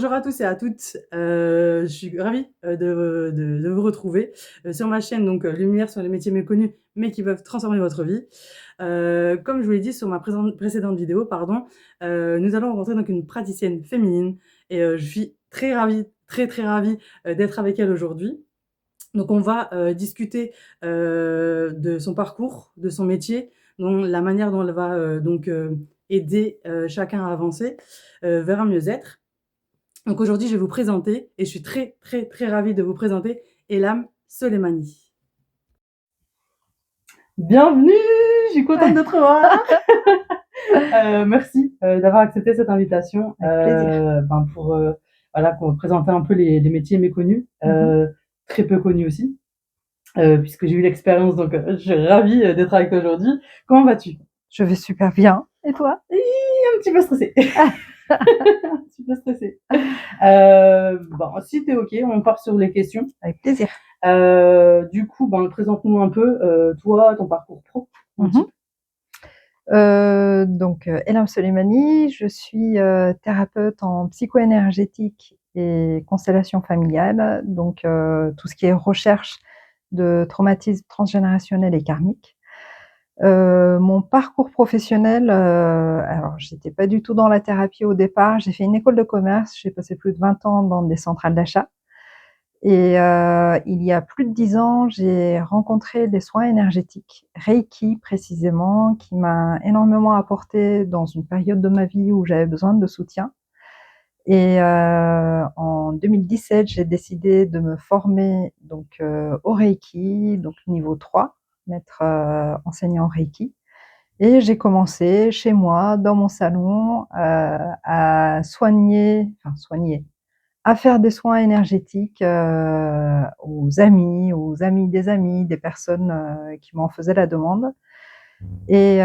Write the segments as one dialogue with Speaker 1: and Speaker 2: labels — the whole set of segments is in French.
Speaker 1: Bonjour à tous et à toutes. Je suis ravie, de vous retrouver, sur ma chaîne donc, Lumière sur les métiers méconnus, mais qui peuvent transformer votre vie. Comme je vous l'ai dit sur ma précédente vidéo, pardon, nous allons rencontrer donc une praticienne féminine et je suis très ravie, très ravie, d'être avec elle aujourd'hui. Donc on va, discuter, de son parcours, de son métier, dont la manière dont elle va, aider, chacun à avancer, vers un mieux-être. Donc aujourd'hui, je vais vous présenter, et je suis très ravie de vous présenter, Elam Soleimani. Bienvenue, je suis contente de te revoir. Merci d'avoir accepté cette invitation pour voilà, pour présenter un peu les métiers méconnus, très peu connus aussi, puisque j'ai eu l'expérience, donc je suis ravie d'être avec toi aujourd'hui. Comment vas-tu?
Speaker 2: Je vais super bien. Et toi?
Speaker 1: Un petit peu stressée. Un petit peu stressée. Bon, si t'es ok, on part sur les questions.
Speaker 2: Avec plaisir.
Speaker 1: Du coup, présente-nous un peu toi, ton parcours pro.
Speaker 2: Elam Soleimani, je suis thérapeute en psycho-énergétique et constellation familiale, donc tout ce qui est recherche de traumatismes transgénérationnels et karmiques. Mon parcours professionnel, alors j'étais pas du tout dans la thérapie au départ, j'ai fait une école de commerce, j'ai passé plus de 20 ans dans des centrales d'achat. Et il y a plus de 10 ans, j'ai rencontré des soins énergétiques, Reiki précisément, qui m'a énormément apporté dans une période de ma vie où j'avais besoin de soutien. Et en 2017, j'ai décidé de me former donc au Reiki, donc niveau 3, maître enseignant Reiki. Et j'ai commencé chez moi, dans mon salon, à soigner, à faire des soins énergétiques aux amis, des personnes qui m'en faisaient la demande. Et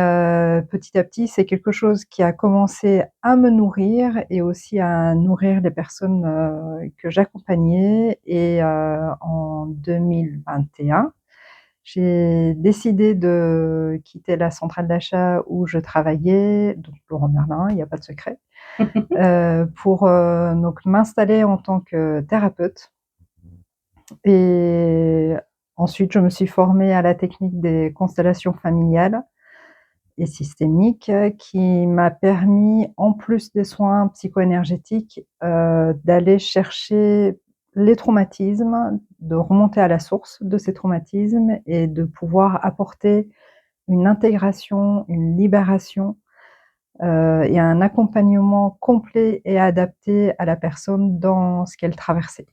Speaker 2: petit à petit, c'est quelque chose qui a commencé à me nourrir et aussi à nourrir les personnes que j'accompagnais. Et en 2021, j'ai décidé de quitter la centrale d'achat où je travaillais, donc Leroy Merlin, il n'y a pas de secret, pour donc m'installer en tant que thérapeute. Et ensuite, je me suis formée à la technique des constellations familiales et systémiques, qui m'a permis, en plus des soins psycho-énergétiques, d'aller chercher les traumatismes, de remonter à la source de ces traumatismes et de pouvoir apporter une intégration, une libération et un accompagnement complet et adapté à la personne dans ce qu'elle traversait.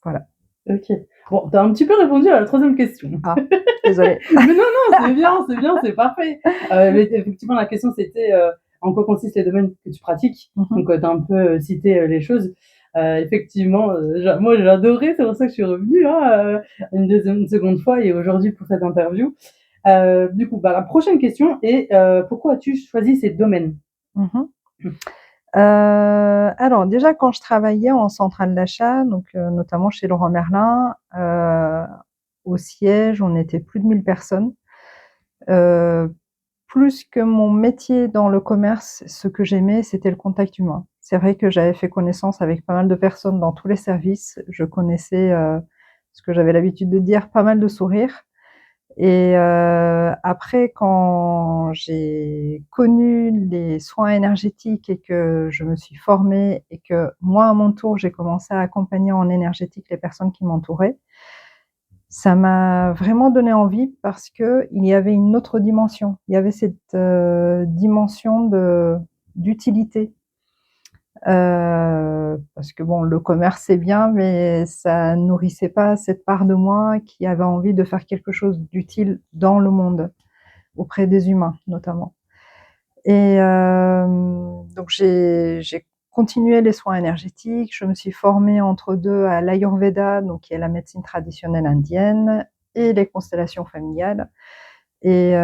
Speaker 2: Voilà.
Speaker 1: Ok. Bon, t'as un petit peu répondu à la troisième question.
Speaker 2: Ah, désolée.
Speaker 1: Mais non, c'est bien, c'est parfait. Mais effectivement, la question c'était en quoi consistent les domaines que tu pratiques. Donc, t'as un peu cité les choses. Effectivement, moi j'ai adoré, c'est pour ça que je suis revenue une seconde fois et aujourd'hui pour cette interview. Du coup, la prochaine question est pourquoi as-tu choisi ces domaines?
Speaker 2: Alors déjà, quand je travaillais en centrale d'achat, donc notamment chez Leroy Merlin, au siège, on était plus de 1000 personnes. Plus que mon métier dans le commerce, ce que j'aimais, c'était le contact humain. C'est vrai que j'avais fait connaissance avec pas mal de personnes dans tous les services. Je connaissais, ce que j'avais l'habitude de dire, pas mal de sourires. Et après, quand j'ai connu les soins énergétiques et que je me suis formée et que moi, à mon tour, j'ai commencé à accompagner en énergétique les personnes qui m'entouraient, ça m'a vraiment donné envie parce que il y avait une autre dimension. Il y avait cette dimension d'utilité. Parce que bon, le commerce c'est bien, mais ça nourrissait pas cette part de moi qui avait envie de faire quelque chose d'utile dans le monde, auprès des humains notamment. Et donc j'ai continué les soins énergétiques. Je me suis formée entre deux à l'Ayurveda, donc qui est la médecine traditionnelle indienne, et les constellations familiales. Et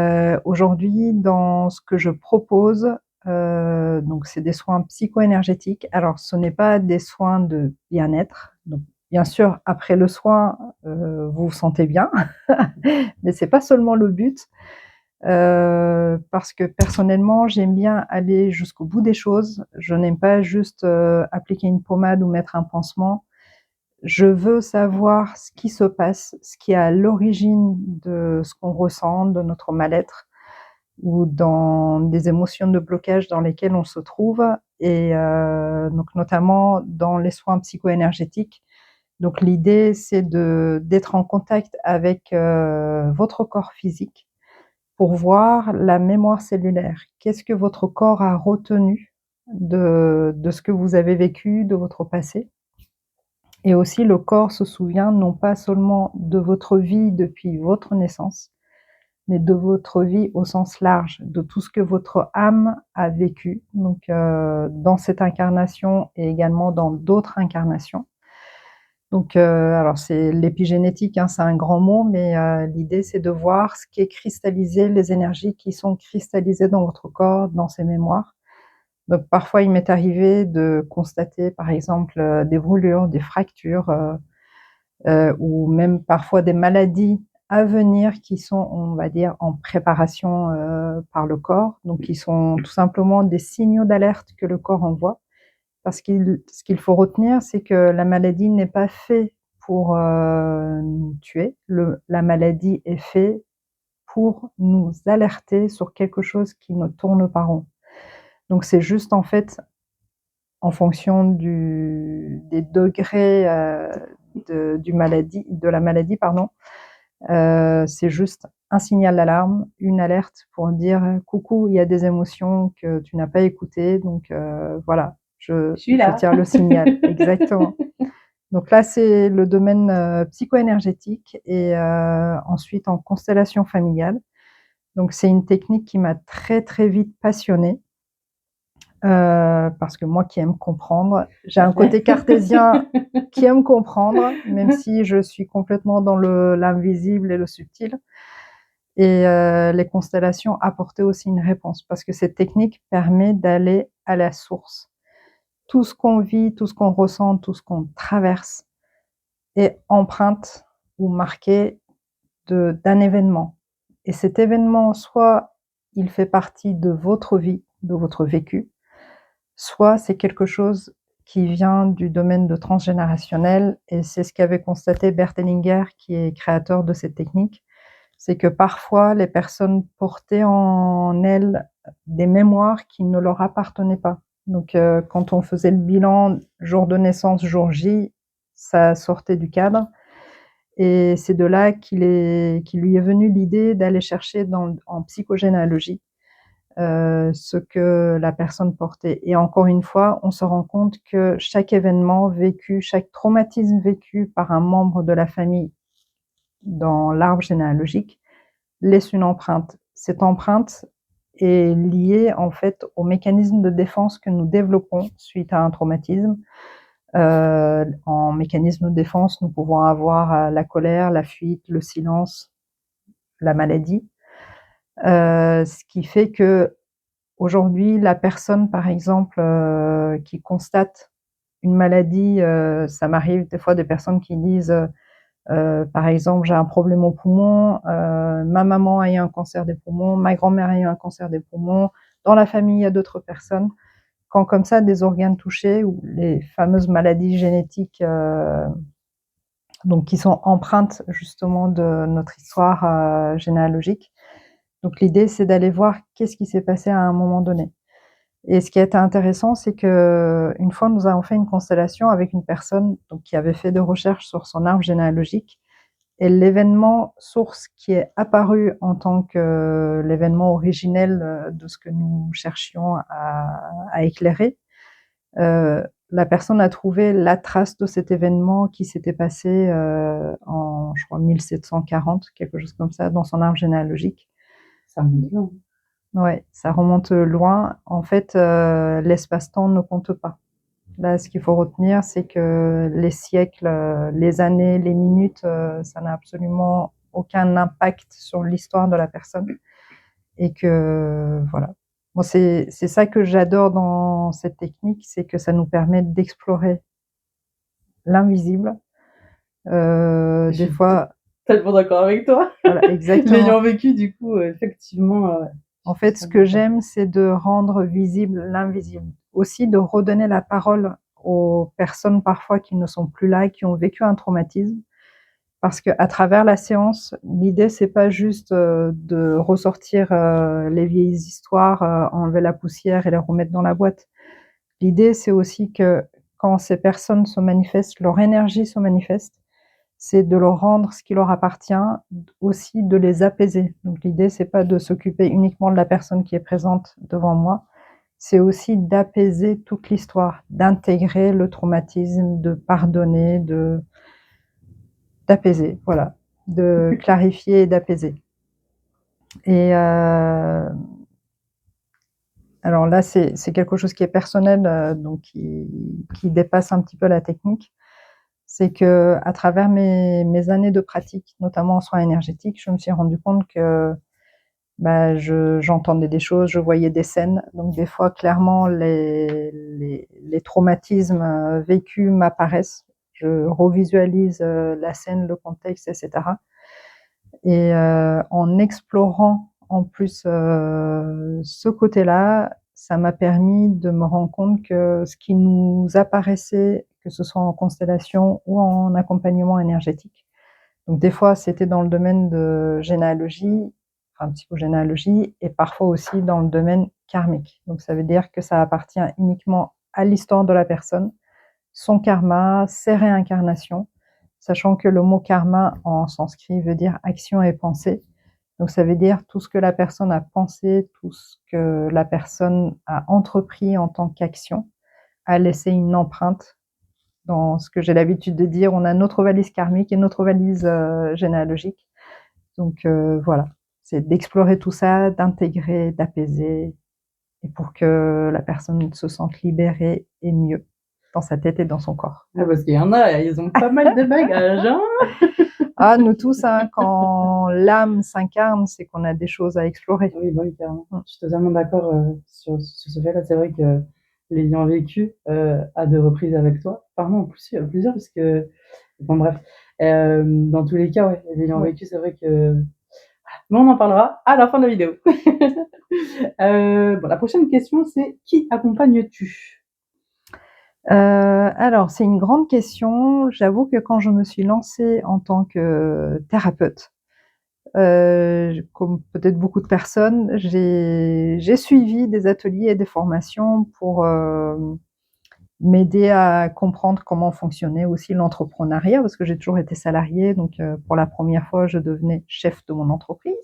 Speaker 2: aujourd'hui, dans ce que je propose, donc c'est des soins psycho-énergétiques. Alors, ce n'est pas des soins de bien-être. Donc, bien sûr, après le soin, vous vous sentez bien, mais c'est pas seulement le but. parce que personnellement, j'aime bien aller jusqu'au bout des choses. Je n'aime pas juste appliquer une pommade ou mettre un pansement. Je veux savoir ce qui se passe, ce qui est à l'origine de ce qu'on ressent, de notre mal-être ou dans des émotions de blocage dans lesquelles on se trouve, et donc notamment dans les soins psycho-énergétiques. Donc l'idée, c'est d'être en contact avec votre corps physique pour voir la mémoire cellulaire. Qu'est-ce que votre corps a retenu de ce que vous avez vécu, de votre passé. Et aussi, le corps se souvient non pas seulement de votre vie depuis votre naissance, mais de votre vie au sens large, de tout ce que votre âme a vécu, donc dans cette incarnation et également dans d'autres incarnations. Donc, alors c'est l'épigénétique, hein, c'est un grand mot, mais l'idée c'est de voir ce qui est cristallisé, les énergies qui sont cristallisées dans votre corps, dans ces mémoires. Donc parfois, il m'est arrivé de constater, par exemple, des brûlures, des fractures, ou même parfois des maladies à venir qui sont, on va dire, en préparation par le corps. Donc, qui sont tout simplement des signaux d'alerte que le corps envoie. Parce que ce qu'il faut retenir, c'est que la maladie n'est pas faite pour nous tuer. La maladie est faite pour nous alerter sur quelque chose qui ne tourne pas rond. Donc, c'est juste en fait en fonction des degrés de la maladie, pardon. C'est juste un signal d'alarme, une alerte pour dire coucou, il y a des émotions que tu n'as pas écoutées, donc voilà, je tire le signal. Exactement. Donc là, c'est le domaine psycho-énergétique, et ensuite en constellation familiale. Donc c'est une technique qui m'a très très vite passionnée. Parce que moi qui aime comprendre, j'ai un côté cartésien qui aime comprendre, même si je suis complètement dans l'invisible et le subtil. Et les constellations apportaient aussi une réponse, parce que cette technique permet d'aller à la source. Tout ce qu'on vit, tout ce qu'on ressent, tout ce qu'on traverse est empreinte ou marqué d'un événement. Et cet événement, soit il fait partie de votre vie, de votre vécu, soit c'est quelque chose qui vient du domaine de transgénérationnel, et c'est ce qu'avait constaté Bert Hellinger, qui est créateur de cette technique. C'est que parfois, les personnes portaient en elles des mémoires qui ne leur appartenaient pas. Donc, quand on faisait le bilan jour de naissance, jour J, ça sortait du cadre. Et c'est de là qu'il lui est venu l'idée d'aller chercher en psychogénéalogie ce que la personne portait. Et encore une fois, on se rend compte que chaque événement vécu, chaque traumatisme vécu par un membre de la famille dans l'arbre généalogique laisse une empreinte. Cette empreinte est liée en fait au mécanisme de défense que nous développons suite à un traumatisme. En mécanisme de défense, nous pouvons avoir la colère, la fuite, le silence, la maladie. Ce qui fait que aujourd'hui, la personne, par exemple, qui constate une maladie, ça m'arrive des fois des personnes qui disent, par exemple, j'ai un problème au poumon, ma maman a eu un cancer des poumons, ma grand-mère a eu un cancer des poumons, dans la famille, il y a d'autres personnes. Quand comme ça, des organes touchés ou les fameuses maladies génétiques, donc qui sont empreintes justement de notre histoire généalogique. Donc l'idée, c'est d'aller voir qu'est-ce qui s'est passé à un moment donné. Et ce qui a été intéressant, c'est que une fois, nous avons fait une constellation avec une personne donc, qui avait fait des recherches sur son arbre généalogique. Et l'événement source qui est apparu en tant que l'événement originel de ce que nous cherchions à éclairer, la personne a trouvé la trace de cet événement qui s'était passé en, je crois, 1740, quelque chose comme ça, dans son arbre généalogique.
Speaker 1: Ça remonte loin.
Speaker 2: Ouais, ça remonte loin. En fait, l'espace-temps ne compte pas. Là, ce qu'il faut retenir, c'est que les siècles, les années, les minutes, ça n'a absolument aucun impact sur l'histoire de la personne. Et que, voilà. Moi, c'est ça que j'adore dans cette technique, c'est que ça nous permet d'explorer l'invisible. Des fois,
Speaker 1: tellement d'accord avec toi.
Speaker 2: Voilà, exactement.
Speaker 1: L'ayant vécu, du coup, effectivement,
Speaker 2: En fait, ce que j'aime, c'est de rendre visible l'invisible. Aussi de redonner la parole aux personnes parfois qui ne sont plus là, qui ont vécu un traumatisme. Parce qu'à travers la séance, l'idée, c'est pas juste de ressortir les vieilles histoires, enlever la poussière et les remettre dans la boîte. L'idée, c'est aussi que quand ces personnes se manifestent, leur énergie se manifeste, c'est de leur rendre ce qui leur appartient, aussi de les apaiser. Donc l'idée, c'est pas de s'occuper uniquement de la personne qui est présente devant moi, c'est aussi d'apaiser toute l'histoire, d'intégrer le traumatisme, de pardonner, d'apaiser, voilà, de clarifier et d'apaiser. Et alors là, c'est quelque chose qui est personnel, donc qui dépasse un petit peu la technique. C'est que à travers mes années de pratique, notamment en soins énergétiques, je me suis rendu compte que bah, j'entendais des choses, je voyais des scènes. Donc des fois, clairement, les traumatismes vécus m'apparaissent. Je revisualise la scène, le contexte, etc. Et en explorant en plus ce côté-là, ça m'a permis de me rendre compte que ce qui nous apparaissait, que ce soit en constellation ou en accompagnement énergétique, donc des fois c'était dans le domaine de généalogie, enfin psychogénéalogie, et parfois aussi dans le domaine karmique. Donc ça veut dire que ça appartient uniquement à l'histoire de la personne, son karma, ses réincarnations, sachant que le mot karma en sanskrit veut dire action et pensée. Donc ça veut dire tout ce que la personne a pensé, tout ce que la personne a entrepris en tant qu'action, a laissé une empreinte dans ce que j'ai l'habitude de dire. On a notre valise karmique et notre valise généalogique. Donc voilà, c'est d'explorer tout ça, d'intégrer, d'apaiser, et pour que la personne se sente libérée et mieux dans sa tête et dans son corps.
Speaker 1: Ah, parce qu'il y en a, ils ont pas mal de bagages, hein.
Speaker 2: Ah, nous tous, hein, quand l'âme s'incarne, c'est qu'on a des choses à explorer.
Speaker 1: Oui, bah oui, carrément. Je suis totalement d'accord sur ce fait-là. C'est vrai que l'ayant vécu à deux reprises avec toi, pardon, en plus, plusieurs, parce que, bon, bref, dans tous les cas, ouais, l'ayant
Speaker 2: Oui.
Speaker 1: vécu, c'est vrai que, mais on en parlera à la fin de la vidéo. Bon, la prochaine question, c'est qui accompagnes-tu?
Speaker 2: Alors, c'est une grande question. J'avoue que quand je me suis lancée en tant que thérapeute, comme peut-être beaucoup de personnes, j'ai suivi des ateliers et des formations pour m'aider à comprendre comment fonctionnait aussi l'entrepreneuriat, parce que j'ai toujours été salariée, donc pour la première fois, je devenais chef de mon entreprise.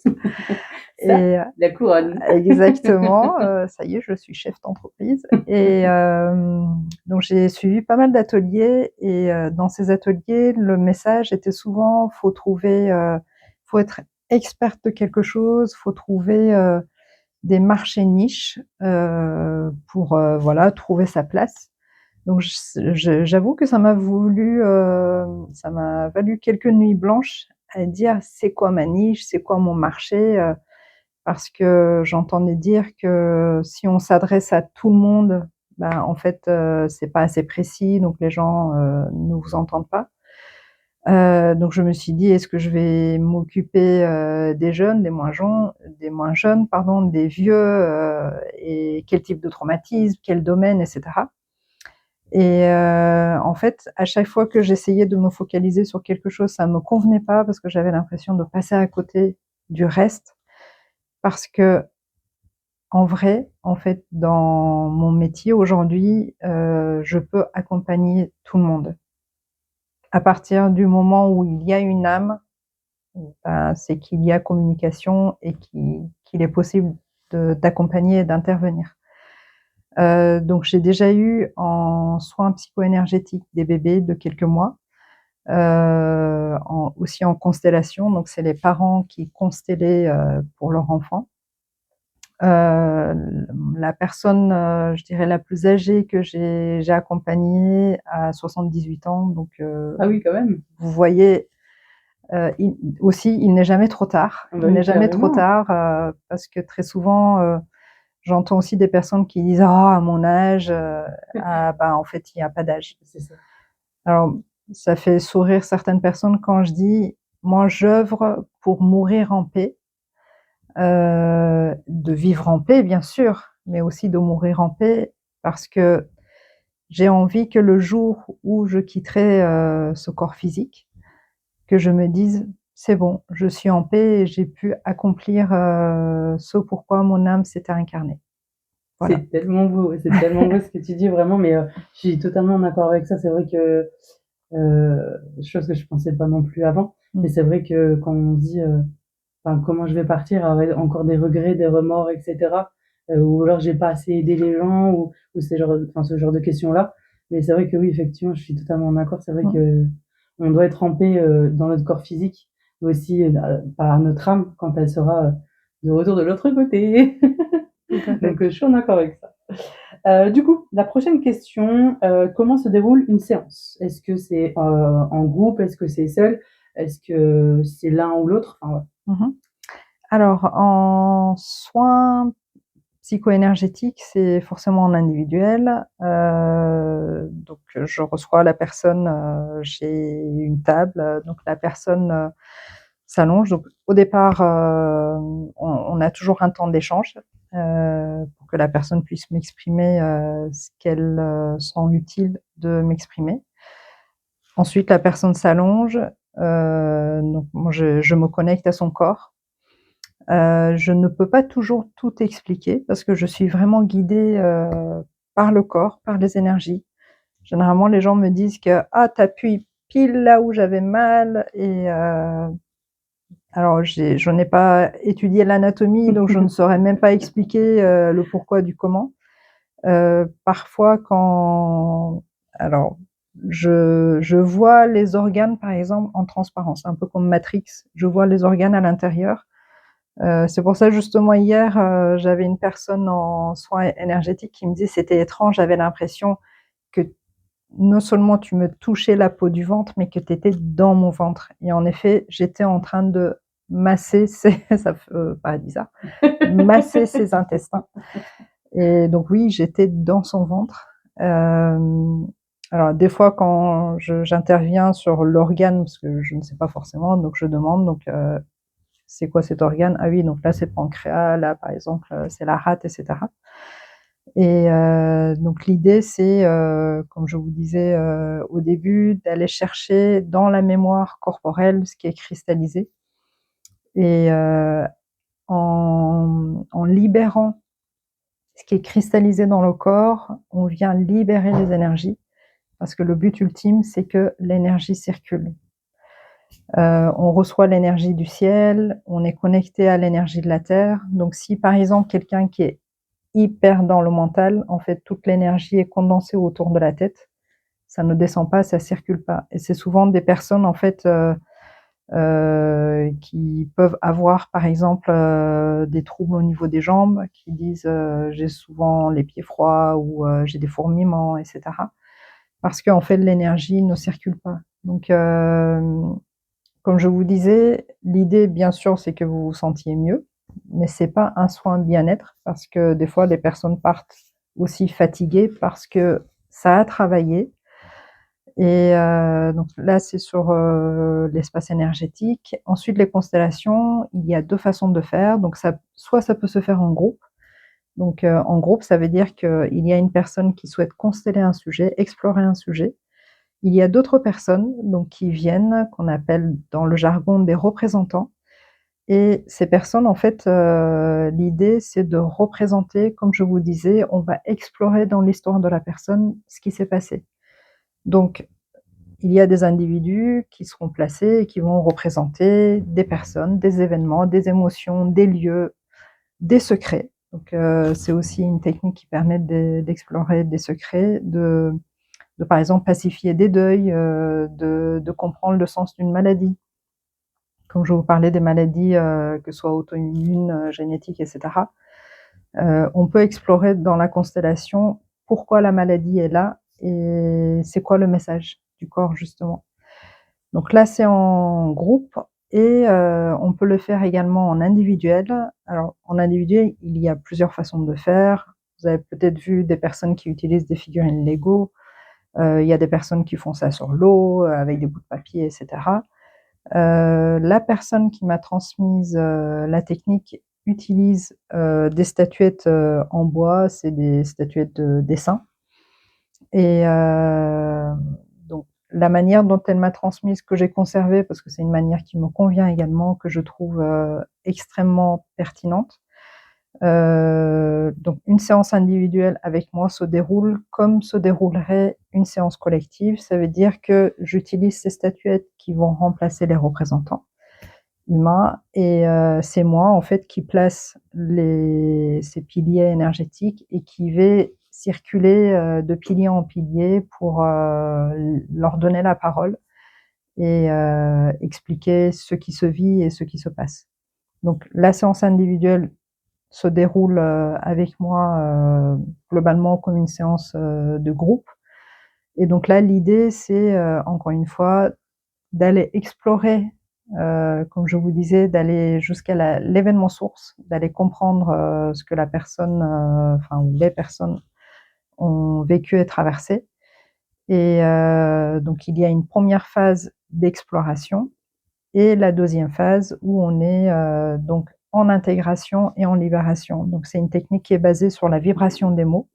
Speaker 1: Ça,
Speaker 2: Et
Speaker 1: la couronne.
Speaker 2: exactement, ça y est, je suis chef d'entreprise. Et donc j'ai suivi pas mal d'ateliers, et dans ces ateliers, le message était souvent faut être experte de quelque chose, faut trouver des marchés niches pour voilà, trouver sa place. Donc j'avoue que ça m'a valu quelques nuits blanches à dire c'est quoi ma niche, c'est quoi mon marché, parce que j'entendais dire que si on s'adresse à tout le monde, ben en fait c'est pas assez précis, donc les gens ne vous entendent pas. Donc je me suis dit: «Est-ce que je vais m'occuper des jeunes, des moins jeunes pardon, des vieux, et quel type de traumatisme, quel domaine?» et cetera. Et en fait, à chaque fois que j'essayais de me focaliser sur quelque chose, ça me convenait pas parce que j'avais l'impression de passer à côté du reste. Parce que en vrai, en fait, dans mon métier aujourd'hui, je peux accompagner tout le monde. À partir du moment où il y a une âme, ben, c'est qu'il y a communication et qu'il est possible d'accompagner et d'intervenir. Donc j'ai déjà eu en soins psycho-énergétiques des bébés de quelques mois, aussi en constellation, donc c'est les parents qui constellaient pour leur enfant. La personne, je dirais la plus âgée que j'ai accompagnée a 78 ans, donc
Speaker 1: Ah oui, quand même.
Speaker 2: vous voyez, il n'est jamais trop tard.
Speaker 1: Ah bah
Speaker 2: Il
Speaker 1: oui,
Speaker 2: n'est jamais trop
Speaker 1: carrément.
Speaker 2: tard, parce que très souvent, j'entends aussi des personnes qui disent: «Ah, à mon âge», ah bah, en fait, il y a pas d'âge.
Speaker 1: C'est ça.
Speaker 2: Alors, ça fait sourire certaines personnes quand je dis: moi j'œuvre pour mourir en paix, de vivre en paix bien sûr, mais aussi de mourir en paix parce que j'ai envie que le jour où je quitterai ce corps physique, que je me dise c'est bon, je suis en paix et j'ai pu accomplir ce pourquoi mon âme s'était incarnée. Voilà.
Speaker 1: C'est tellement beau ce que tu dis vraiment, mais je suis totalement d'accord avec ça. C'est vrai que chose que je pensais pas non plus avant, mais c'est vrai que quand on se dit enfin, comment je vais partir avec encore des regrets, des remords, etc. Ou alors j'ai pas assez aidé les gens, ou enfin, ce genre de questions-là. Mais c'est vrai que oui, effectivement, je suis totalement d'accord. C'est vrai que on doit être en paix dans notre corps physique, mais aussi par notre âme quand elle sera de retour de l'autre côté.
Speaker 2: Tout à fait.
Speaker 1: Donc je suis en accord avec ça. Du coup, la prochaine question, comment se déroule une séance? Est-ce que c'est en groupe? Est-ce que c'est seul? Est-ce que c'est l'un ou l'autre? Enfin, ouais.
Speaker 2: Alors, en soins psycho-énergétiques, c'est forcément en individuel. Donc, je reçois la personne, j'ai une table, donc la personne s'allonge. Donc, au départ, on a toujours un temps d'échange pour que la personne puisse m'exprimer ce qu'elle sent utile de m'exprimer. Ensuite, la personne s'allonge. Donc, moi, je me connecte à son corps. Je ne peux pas toujours tout expliquer parce que je suis vraiment guidée par le corps, par les énergies. Généralement, les gens me disent que ah, t'appuies pile là où j'avais mal et alors je n'ai pas étudié l'anatomie donc je ne saurais même pas expliquer le pourquoi du comment. Parfois, quand alors je vois les organes par exemple en transparence, un peu comme Matrix. Je vois les organes à l'intérieur. C'est pour ça justement hier, j'avais une personne en soins énergétiques qui me disait c'était étrange, j'avais l'impression que non seulement tu me touchais la peau du ventre, mais que tu étais dans mon ventre. Et en effet, j'étais en train de masser ses, ça paraît bizarre, masser ses intestins. Et donc oui, j'étais dans son ventre. Alors des fois quand j'interviens sur l'organe, parce que je ne sais pas forcément, donc je demande donc c'est quoi cet organe? Ah oui, donc là c'est le pancréas, là par exemple c'est la rate, etc. Et donc l'idée c'est, comme je vous disais au début, d'aller chercher dans la mémoire corporelle ce qui est cristallisé. Et en libérant ce qui est cristallisé dans le corps, on vient libérer les énergies, parce que le but ultime c'est que l'énergie circule. On reçoit l'énergie du ciel, on est connecté à l'énergie de la terre. Donc si par exemple quelqu'un qui est hyper dans le mental, en fait toute l'énergie est condensée autour de la tête, ça ne descend pas, ça circule pas. Et c'est souvent des personnes en fait qui peuvent avoir par exemple des troubles au niveau des jambes, qui disent j'ai souvent les pieds froids ou j'ai des fourmillements, etc. Parce qu'en fait l'énergie ne circule pas. Donc comme je vous disais, l'idée, bien sûr, c'est que vous vous sentiez mieux, mais c'est pas un soin bien-être parce que des fois, les personnes partent aussi fatiguées parce que ça a travaillé. Et donc là, c'est sur l'espace énergétique. Ensuite, les constellations, il y a deux façons de faire. Donc, soit ça peut se faire en groupe. Donc, en groupe, ça veut dire qu'il y a une personne qui souhaite consteller un sujet, explorer un sujet. Il y a d'autres personnes donc qui viennent, qu'on appelle dans le jargon des représentants. Et ces personnes, en fait, l'idée, c'est de représenter, comme je vous disais, on va explorer dans l'histoire de la personne ce qui s'est passé. Donc, il y a des individus qui seront placés et qui vont représenter des personnes, des événements, des émotions, des lieux, des secrets. Donc, c'est aussi une technique qui permet d'explorer des secrets, de par exemple pacifier des deuils, de comprendre le sens d'une maladie. Comme je vous parlais des maladies, que ce soit auto-immunes, génétiques, etc. On peut explorer dans la constellation pourquoi la maladie est là et c'est quoi le message du corps justement. Donc là, c'est en groupe et on peut le faire également en individuel. Alors en individuel, il y a plusieurs façons de faire. Vous avez peut-être vu des personnes qui utilisent des figurines Lego. Il y a des personnes qui font ça sur l'eau avec des bouts de papier, etc. La personne qui m'a transmise la technique utilise des statuettes en bois, c'est des statuettes de dessin. Et donc la manière dont elle m'a transmise, que j'ai conservée, parce que c'est une manière qui me convient également, que je trouve extrêmement pertinente. Donc une séance individuelle avec moi se déroule comme se déroulerait une séance collective. Ça veut dire que j'utilise ces statuettes qui vont remplacer les représentants humains et c'est moi en fait qui place ces piliers énergétiques et qui vais circuler de pilier en pilier pour leur donner la parole et expliquer ce qui se vit et ce qui se passe. Donc la séance individuelle se déroule avec moi globalement comme une séance de groupe. Et donc là, l'idée, c'est encore une fois d'aller explorer, comme je vous disais, d'aller jusqu'à l'événement source, d'aller comprendre ce que la personne, enfin ou les personnes ont vécu et traversé. Et donc il y a une première phase d'exploration et la deuxième phase où on est donc en intégration et en libération. Donc c'est une technique qui est basée sur la vibration des mots.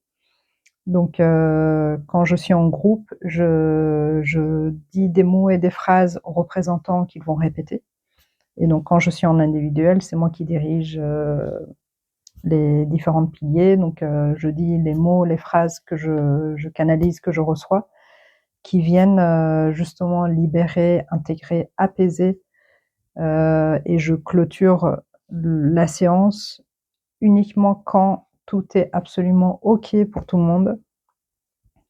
Speaker 2: Donc quand je suis en groupe, je dis des mots et des phrases aux représentants qu'ils vont répéter. Et donc quand je suis en individuel, c'est moi qui dirige les différents piliers. Donc je dis les mots, les phrases que je canalise, que je reçois, qui viennent justement libérer, intégrer, apaiser. Et je clôture la séance uniquement quand tout est absolument OK pour tout le monde,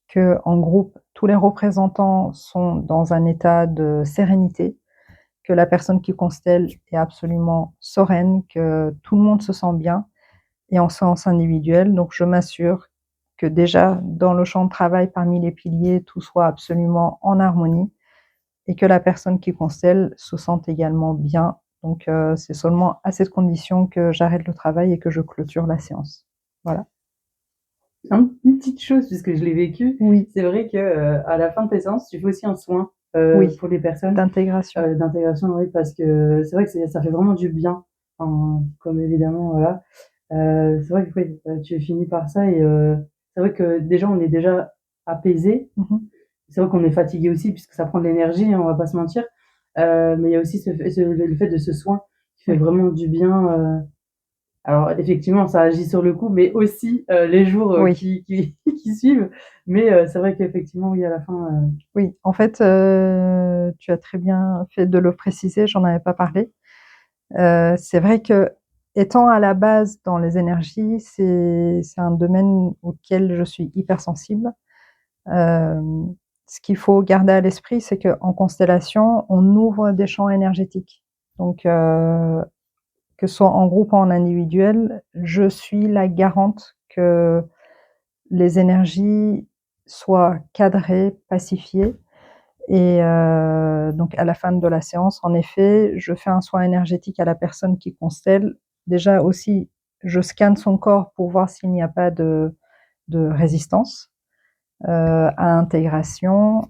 Speaker 2: que en groupe, tous les représentants sont dans un état de sérénité, que la personne qui constelle est absolument sereine, que tout le monde se sent bien. Et en séance individuelle, donc je m'assure que déjà dans le champ de travail parmi les piliers, tout soit absolument en harmonie et que la personne qui constelle se sente également bien. Donc c'est seulement à cette condition que j'arrête le travail et que je clôture la séance. Voilà.
Speaker 1: Une petite chose, puisque je l'ai vécu,
Speaker 2: Oui,
Speaker 1: c'est vrai que à la fin de tes séances, tu fais aussi un soin
Speaker 2: oui,
Speaker 1: pour les personnes
Speaker 2: d'intégration.
Speaker 1: d'intégration, oui, parce que c'est vrai que ça fait vraiment du bien, enfin, comme évidemment, voilà. C'est vrai que oui, tu finis par ça et c'est vrai que déjà on est déjà apaisé.
Speaker 2: Mmh.
Speaker 1: C'est vrai qu'on est fatigué aussi puisque ça prend de l'énergie, hein, on va pas se mentir. Mais il y a aussi le fait de ce soin qui fait
Speaker 2: Oui,
Speaker 1: vraiment du bien. Alors effectivement, ça agit sur le coup, mais aussi les jours
Speaker 2: oui,
Speaker 1: qui suivent. Mais c'est vrai qu'effectivement, oui, à la fin,
Speaker 2: oui. En fait, tu as très bien fait de le préciser, j'en avais pas parlé. C'est vrai qu'étant à la base dans les énergies, c'est un domaine auquel je suis hypersensible. Hem, Ce qu'il faut garder à l'esprit, c'est qu'en constellation, on ouvre des champs énergétiques. Donc que ce soit en groupe ou en individuel, je suis la garante que les énergies soient cadrées, pacifiées et donc à la fin de la séance, en effet, je fais un soin énergétique à la personne qui constelle. Déjà aussi, je scanne son corps pour voir s'il n'y a pas de résistance à l'intégration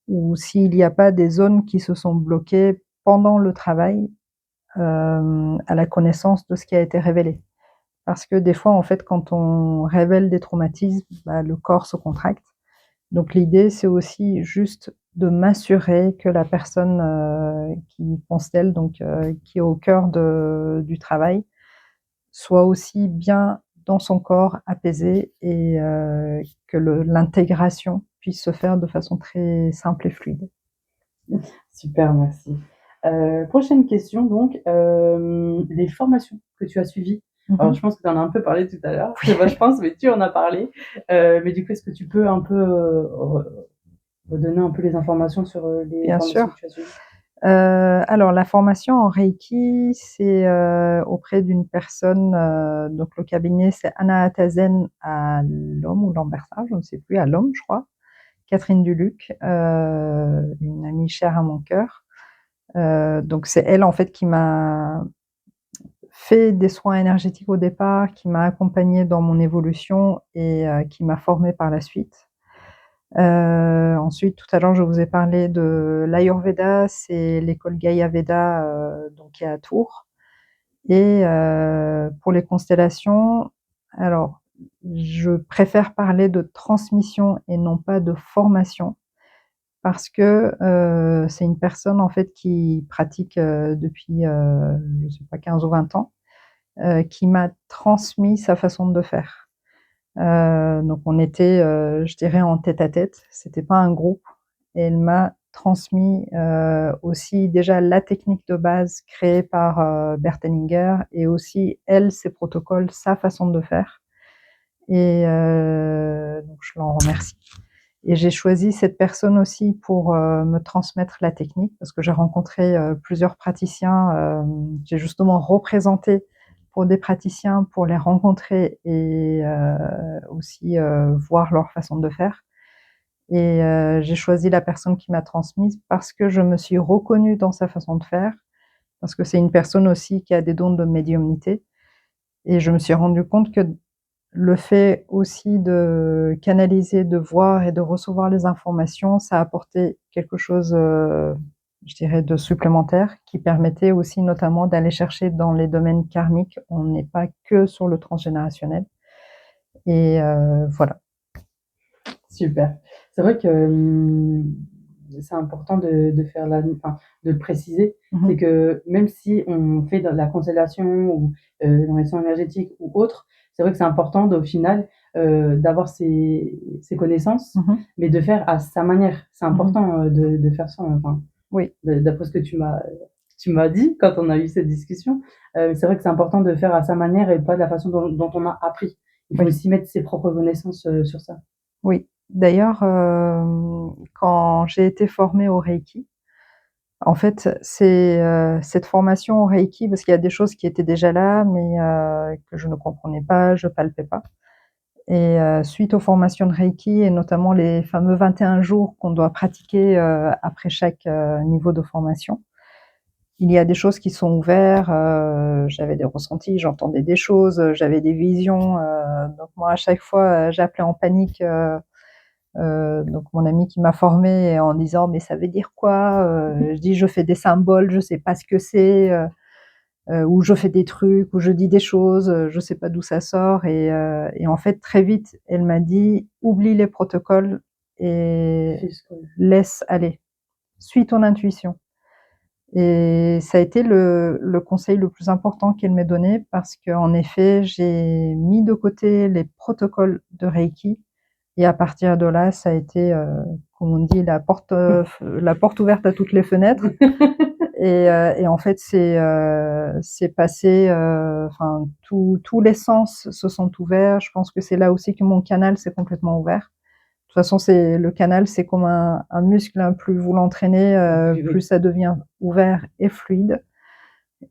Speaker 2: ou s'il n'y a pas des zones qui se sont bloquées pendant le travail à la connaissance de ce qui a été révélé. Parce que des fois, en fait, quand on révèle des traumatismes, bah, le corps se contracte. Donc l'idée, c'est aussi juste de m'assurer que la personne qui constelle, donc qui est au cœur du travail, soit aussi bien dans son corps, apaisé et que l'intégration puisse se faire de façon très simple et fluide.
Speaker 1: super, merci. Prochaine question donc, les formations que tu as suivies. Alors
Speaker 2: Mmh.
Speaker 1: je pense que tu en as un peu parlé tout à l'heure, c'est pas je pense, mais tu en as parlé. Mais du coup, est-ce que tu peux un peu redonner un peu les informations sur les
Speaker 2: Bien
Speaker 1: formations que
Speaker 2: sûr.
Speaker 1: tu as suivies?
Speaker 2: Alors la formation en Reiki, c'est auprès d'une personne, donc le cabinet, c'est Anna Atazen à Lomme ou Lambersart, je ne sais plus, à Lomme, je crois. Catherine Duluc, une amie chère à mon cœur. Donc c'est elle, en fait, qui m'a fait des soins énergétiques au départ, qui m'a accompagnée dans mon évolution et qui m'a formée par la suite. Ensuite, tout à l'heure, je vous ai parlé de l'Ayurveda, c'est l'école Gaia Veda, donc qui est à Tours. Et pour les constellations, alors, je préfère parler de transmission et non pas de formation, parce que c'est une personne en fait qui pratique depuis, je sais pas, 15 ou 20 ans, qui m'a transmis sa façon de faire. Donc on était, je dirais, en tête-à-tête. C'était pas un groupe. Et elle m'a transmis aussi déjà la technique de base créée par Bert Hellinger et aussi elle, ses protocoles, sa façon de faire. Et donc je l'en remercie. Et j'ai choisi cette personne aussi pour me transmettre la technique parce que j'ai rencontré plusieurs praticiens. J'ai justement représenté pour des praticiens pour les rencontrer et aussi voir leur façon de faire. Et j'ai choisi la personne qui m'a transmise parce que je me suis reconnue dans sa façon de faire, parce que c'est une personne aussi qui a des dons de médiumnité. Et je me suis rendu compte que le fait aussi de canaliser, de voir et de recevoir les informations, ça apportait quelque chose, je dirais, de supplémentaire qui permettait aussi notamment d'aller chercher dans les domaines karmiques. On n'est pas que sur le transgénérationnel. Et voilà.
Speaker 1: Super. C'est vrai que c'est important de faire enfin, de le préciser. C'est que même si on fait de la constellation ou dans les soins énergétiques ou autre, c'est vrai que c'est important au final d'avoir ces connaissances, mais de faire à sa manière. C'est important de faire ça. Enfin,
Speaker 2: Oui.
Speaker 1: D'après ce que tu m'as dit quand on a eu cette discussion, c'est vrai que c'est important de faire à sa manière et pas de la façon dont on a appris. Il faut aussi mettre ses propres connaissances sur ça.
Speaker 2: Oui. D'ailleurs, quand j'ai été formée au Reiki, en fait, c'est cette formation au Reiki, parce qu'il y a des choses qui étaient déjà là, mais que je ne comprenais pas, je palpais pas. Et suite aux formations de Reiki, et notamment les fameux 21 jours qu'on doit pratiquer après chaque niveau de formation, il y a des choses qui sont ouvertes, j'avais des ressentis, j'entendais des choses, j'avais des visions. Donc moi, à chaque fois, j'appelais en panique donc mon ami qui m'a formée en disant mais ça veut dire quoi, je dis je fais des symboles, je sais pas ce que c'est, ou je fais des trucs, ou je dis des choses, je sais pas d'où ça sort. Et en fait très vite elle m'a dit oublie les protocoles et laisse aller, suis ton intuition. Et ça a été le conseil le plus important qu'elle m'ait donné, parce qu'en effet j'ai mis de côté les protocoles de Reiki. Et à partir de là, ça a été, comme on dit, la porte ouverte à toutes les fenêtres. Et en fait, c'est passé, enfin, tous les sens se sont ouverts. Je pense que c'est là aussi que mon canal s'est complètement ouvert. De toute façon, le canal, c'est comme un muscle, hein. Plus vous l'entraînez, plus ça devient ouvert et fluide.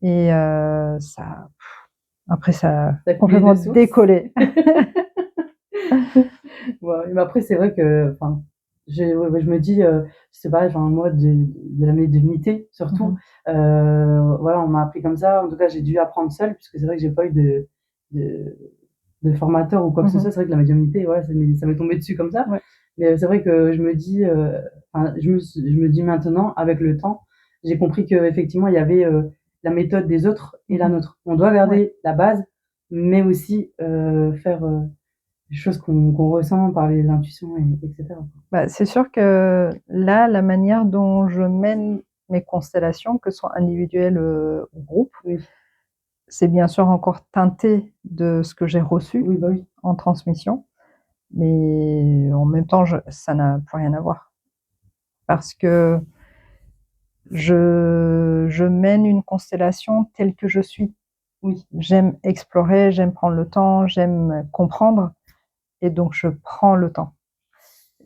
Speaker 2: Et après, ça a complètement décollé.
Speaker 1: Ouais, mais après, c'est vrai que, enfin, je me dis, c'est pareil, enfin, moi, de la médiumnité, surtout, voilà, on m'a appris comme ça. En tout cas, j'ai dû apprendre seule, puisque c'est vrai que j'ai pas eu de formateur ou quoi que ce soit. C'est vrai que la médiumnité, voilà, ça m'est tombé dessus comme ça.
Speaker 2: Ouais.
Speaker 1: Mais c'est vrai que je me dis, enfin, je me dis maintenant, avec le temps, j'ai compris que effectivement, il y avait la méthode des autres et la nôtre. On doit garder la base, mais aussi faire des choses qu'on ressent par les intuitions, etc.
Speaker 2: Bah, c'est sûr que là, la manière dont je mène mes constellations, que ce soit individuelles ou groupe, c'est bien sûr encore teinté de ce que j'ai reçu en transmission, mais en même temps, ça n'a plus rien à voir. Parce que je mène une constellation telle que je suis. Oui. J'aime explorer, j'aime prendre le temps, j'aime comprendre, et donc je prends le temps.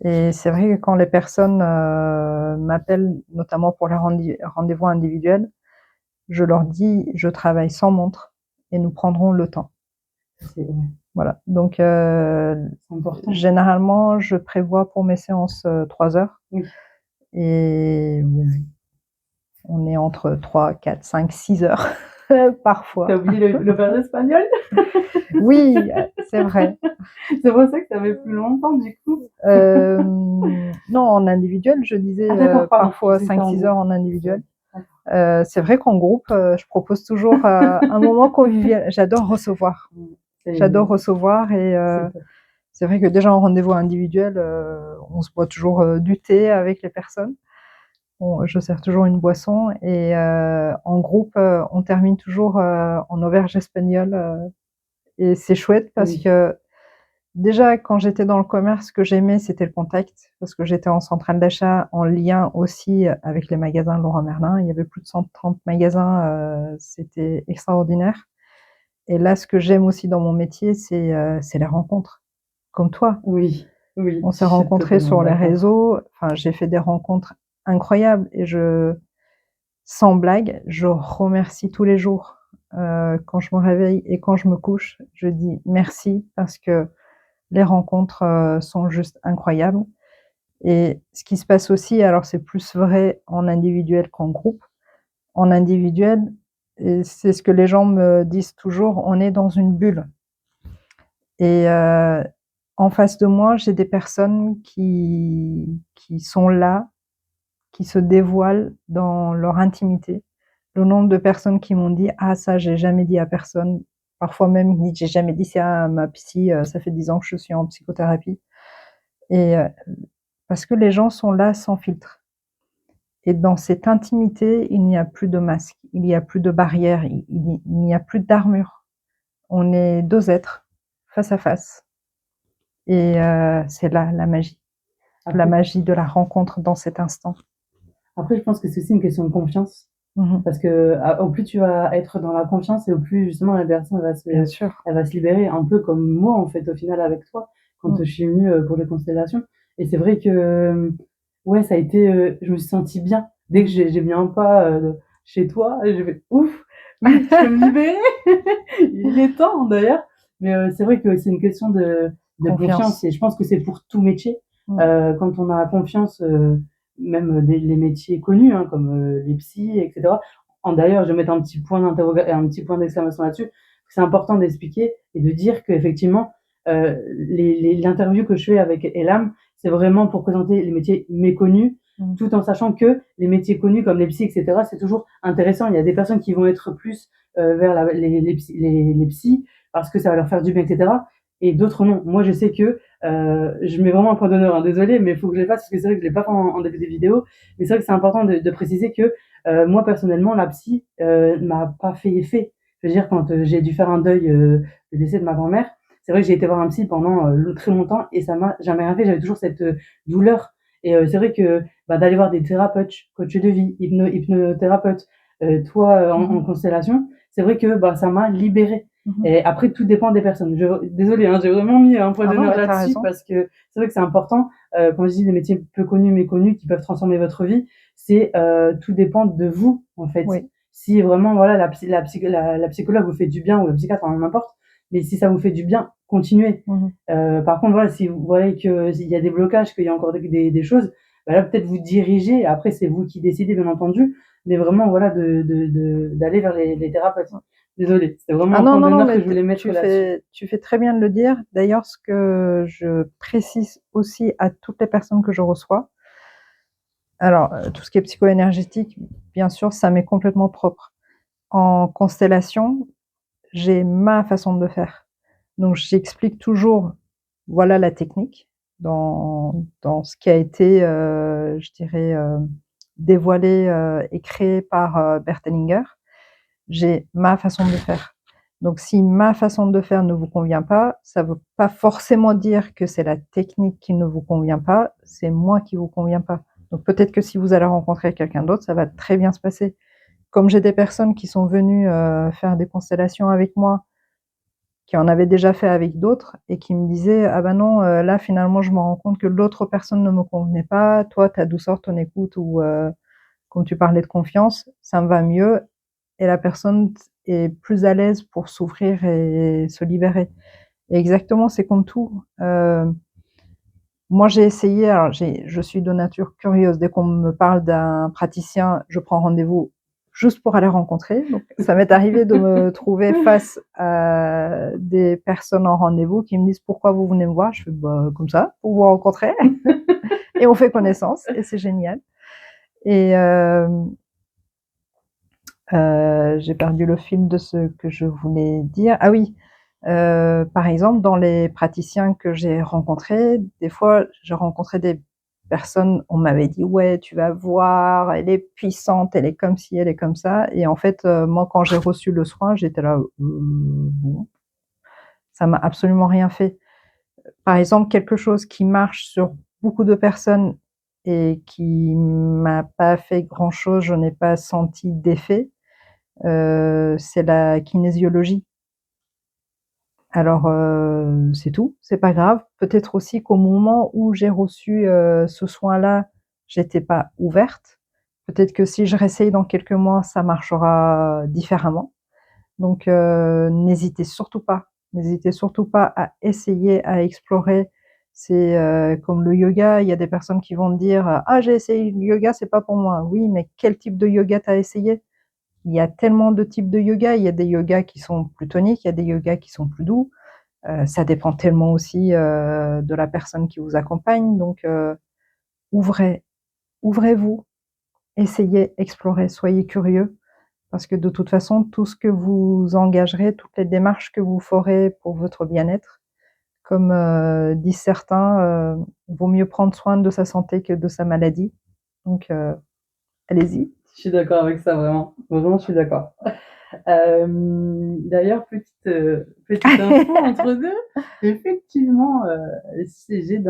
Speaker 2: Et c'est vrai que quand les personnes m'appellent, notamment pour les rendez-vous individuels, je leur dis je travaille sans montre et nous prendrons le temps. Voilà. Donc généralement je prévois pour mes séances 3 heures. Oui. Et on est entre 3, 4, 5, 6 heures. Parfois.
Speaker 1: T'as oublié le verre espagnol?
Speaker 2: Oui, c'est vrai.
Speaker 1: C'est pour ça que ça met plus longtemps, du coup.
Speaker 2: Non, en individuel, je disais
Speaker 1: Ah d'accord, pardon,
Speaker 2: parfois
Speaker 1: c'est ça en
Speaker 2: 5-6
Speaker 1: groupe.
Speaker 2: heures en individuel.
Speaker 1: D'accord.
Speaker 2: C'est vrai qu'en groupe, je propose toujours un moment convivial. J'adore recevoir. J'adore
Speaker 1: C'est
Speaker 2: recevoir et
Speaker 1: top.
Speaker 2: c'est vrai que déjà en rendez-vous individuel, on se boit toujours du thé avec les personnes. Je sers toujours une boisson et en groupe, on termine toujours en auberge espagnole et c'est chouette parce
Speaker 1: Oui,
Speaker 2: que déjà, quand j'étais dans le commerce, ce que j'aimais, c'était le contact, parce que j'étais en centrale d'achat, en lien aussi avec les magasins Leroy Merlin. Il y avait plus de 130 magasins, c'était extraordinaire. Et là, ce que j'aime aussi dans mon métier, c'est les rencontres, comme toi.
Speaker 1: oui, oui,
Speaker 2: On
Speaker 1: je
Speaker 2: s'est
Speaker 1: suis
Speaker 2: rencontrés
Speaker 1: totalement
Speaker 2: sur les
Speaker 1: d'accord.
Speaker 2: réseaux. Enfin, j'ai fait des rencontres incroyables et sans blague, je remercie tous les jours. Quand je me réveille et quand je me couche, je dis merci parce que les rencontres sont juste incroyables. Et ce qui se passe aussi, alors c'est plus vrai en individuel qu'en groupe. En individuel, et c'est ce que les gens me disent toujours, on est dans une bulle. Et en face de moi, j'ai des personnes qui sont là, qui se dévoilent dans leur intimité. Le nombre de personnes qui m'ont dit ah ça j'ai jamais dit à personne. Parfois même ils disent j'ai jamais dit ça à ma psy. Ça fait 10 ans que je suis en psychothérapie. Et parce que les gens sont là sans filtre. Et dans cette intimité, il n'y a plus de masque, il n'y a plus de barrière, il n'y a plus d'armure. On est deux êtres face à face. Et c'est là la
Speaker 1: Après,
Speaker 2: magie de la rencontre dans cet instant.
Speaker 1: après, je pense que c'est aussi une question de confiance.
Speaker 2: Mmh.
Speaker 1: Parce que au plus tu vas être dans la confiance et au plus justement la personne
Speaker 2: Bien sûr.
Speaker 1: elle va se libérer, un peu comme moi en fait au final avec toi quand
Speaker 2: Mmh.
Speaker 1: je suis venue pour les constellations. Et c'est vrai que ouais ça a été, je me suis sentie bien dès que
Speaker 2: Mmh.
Speaker 1: j'ai mis un pas chez toi, j'ai fait ouf, oui je peux me libérer, il est temps d'ailleurs. Mais c'est vrai que c'est une question de confiance
Speaker 2: Confiance.
Speaker 1: et je pense que c'est pour tout métier.
Speaker 2: Mmh.
Speaker 1: Quand on a confiance, même les métiers connus hein, comme les psys, etc. D'ailleurs, je vais mettre un petit point un petit point d'exclamation là-dessus. C'est important d'expliquer et de dire qu'effectivement, l'interview que je fais avec Elam, c'est vraiment pour présenter les métiers méconnus,
Speaker 2: Mmh.
Speaker 1: tout en sachant que les métiers connus comme les psys, etc., c'est toujours intéressant. Il y a des personnes qui vont être plus vers les psys parce que ça va leur faire du bien, etc. Et d'autres non. Moi, je sais que je mets vraiment un point d'honneur. Hein, désolé, mais il faut que je le fasse parce que c'est vrai que je l'ai pas fait en début des vidéos. Mais c'est vrai que c'est important de préciser que moi personnellement, la psy m'a pas fait effet. Je veux dire, quand j'ai dû faire un deuil, le décès de ma grand-mère, c'est vrai que j'ai été voir un psy pendant très longtemps et ça m'a jamais rien fait. J'avais toujours cette douleur. Et c'est vrai que bah, d'aller voir des thérapeutes, coach de vie, hypnothérapeute, toi en
Speaker 2: Mmh.
Speaker 1: constellation, c'est vrai que bah, ça m'a libérée.
Speaker 2: Mmh.
Speaker 1: Et après, tout dépend des personnes. Désolée, hein, j'ai vraiment mis un point
Speaker 2: Ah non,
Speaker 1: d'honneur
Speaker 2: mais tu as
Speaker 1: là-dessus
Speaker 2: raison.
Speaker 1: parce que c'est vrai que c'est important. Quand je dis des métiers peu connus, méconnus, qui peuvent transformer votre vie, c'est tout dépend de vous, en fait.
Speaker 2: Oui.
Speaker 1: Si vraiment, voilà, la psychologue vous fait du bien ou le psychiatre, hein, n'importe, mais si ça vous fait du bien, continuez.
Speaker 2: Mmh.
Speaker 1: Par contre, voilà, si vous voyez qu'il y a des blocages, qu'il y a encore des choses, bah là, peut-être vous dirigez. Après, c'est vous qui décidez, bien entendu, mais vraiment, voilà, d'aller vers les thérapeutes. Désolée, c'était vraiment
Speaker 2: Ah
Speaker 1: un
Speaker 2: non,
Speaker 1: point
Speaker 2: non, non,
Speaker 1: d'honneur que
Speaker 2: mais
Speaker 1: je voulais mettre là-dessus.
Speaker 2: tu fais très bien de le dire. D'ailleurs, ce que je précise aussi à toutes les personnes que je reçois, alors, tout ce qui est psycho-énergétique, bien sûr, ça m'est complètement propre. En constellation, j'ai ma façon de faire. Donc j'explique toujours, voilà la technique dans ce qui a été, je dirais, dévoilé, et créé par, Bert Hellinger. J'ai ma façon de faire. Donc si ma façon de faire ne vous convient pas, ça veut pas forcément dire que c'est la technique qui ne vous convient pas, c'est moi qui vous convient pas. Donc peut-être que si vous allez rencontrer quelqu'un d'autre, ça va très bien se passer. Comme j'ai des personnes qui sont venues, faire des constellations avec moi, qui en avaient déjà fait avec d'autres et qui me disaient: «Ah bah non, là finalement je me rends compte que l'autre personne ne me convenait pas, toi ta douceur, ton écoute ou comme tu parlais de confiance, ça me va mieux» et la personne est plus à l'aise pour s'ouvrir et se libérer. Et exactement, c'est comme tout. Moi, j'ai essayé, alors je suis de nature curieuse. Dès qu'on me parle d'un praticien, je prends rendez-vous, juste pour aller rencontrer. Donc, ça m'est arrivé de me trouver face à des personnes en rendez-vous qui me disent pourquoi vous venez me voir. Je fais bah, comme ça, pour vous rencontrer. Et on fait connaissance et c'est génial. Et j'ai perdu le fil de ce que je voulais dire. Ah oui, par exemple, dans les praticiens que j'ai rencontrés, des fois, je rencontrais des personnes, on m'avait dit ouais, tu vas voir, elle est puissante, elle est comme ci, elle est comme ça. Et en fait, moi, quand j'ai reçu le soin, j'étais là, bon, ça m'a absolument rien fait. Par exemple, quelque chose qui marche sur beaucoup de personnes et qui m'a pas fait grand chose, je n'ai pas senti d'effet, c'est la kinésiologie. Alors, c'est tout, c'est pas grave. Peut-être aussi qu'au moment où j'ai reçu, ce soin-là, j'étais pas ouverte. Peut-être que si je réessaye dans quelques mois, ça marchera différemment. Donc, n'hésitez surtout pas à essayer, à explorer. C'est, comme le yoga, il y a des personnes qui vont me dire: «Ah j'ai essayé le yoga, c'est pas pour moi». Oui, mais quel type de yoga tu as essayé? Il y a tellement de types de yoga. Il y a des yogas qui sont plus toniques, il y a des yogas qui sont plus doux. Ça dépend tellement aussi, de la personne qui vous accompagne. Donc, ouvrez ouvrez-vous, essayez, explorez, soyez curieux parce que de toute façon, tout ce que vous engagerez, toutes les démarches que vous ferez pour votre bien-être, comme, disent certains, vaut mieux prendre soin de sa santé que de sa maladie. Donc, allez-y.
Speaker 1: Je suis d'accord avec ça, vraiment. Vraiment, je suis d'accord. D'ailleurs, petite info entre deux. Effectivement, j'ai